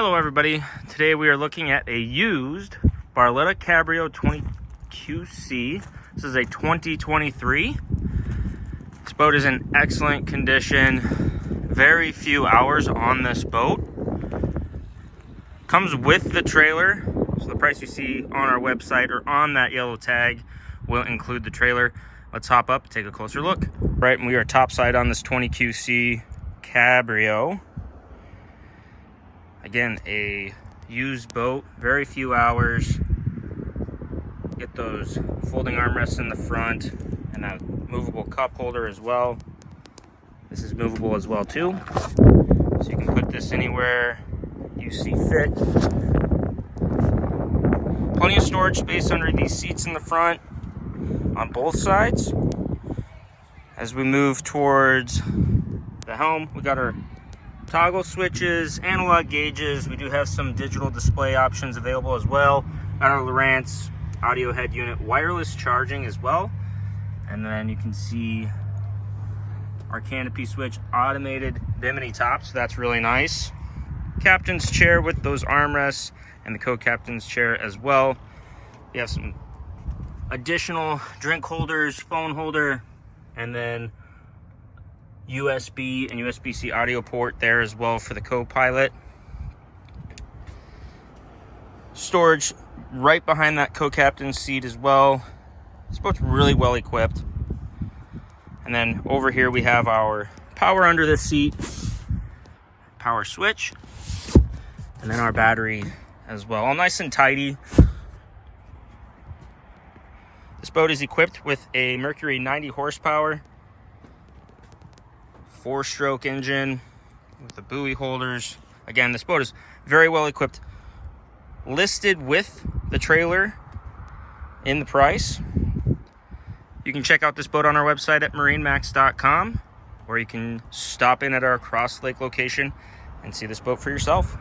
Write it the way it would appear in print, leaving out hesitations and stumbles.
Hello everybody, today we are looking at a used Barletta Cabrio 20QC. This is a 2023. This boat is in excellent condition. Very few hours on this boat. Comes with the trailer, so the price you see on our website or on that yellow tag will include the trailer. Let's hop up and take a closer look. Right, and we are topside on this 20QC Cabrio. Again, a used boat, very few hours. Get those folding armrests in the front and a movable cup holder as well. This is movable as well too, so you can put this anywhere you see fit. Plenty of storage space under these seats in the front on both sides. As we move towards the helm, we got our toggle switches, analog gauges. We do have some digital display options available as well. Got our Lowrance audio head unit, wireless charging as well. And then you can see our canopy switch, automated bimini top, so that's really nice. Captain's chair with those armrests and the co-captain's chair as well. You have some additional drink holders, phone holder, and then USB and USB-C audio port there as well for the co-pilot. Storage right behind that co-captain's seat as well. This boat's really well equipped. And then over here we have our power under the seat, power switch, and then our battery as well. All nice and tidy. This boat is equipped with a Mercury 90 horsepower, 4-stroke engine with the buoy holders. Again, this boat is very well equipped. Listed with the trailer in the price. You can check out this boat on our website at MarineMax.com, or you can stop in at our Crosslake location and see this boat for yourself.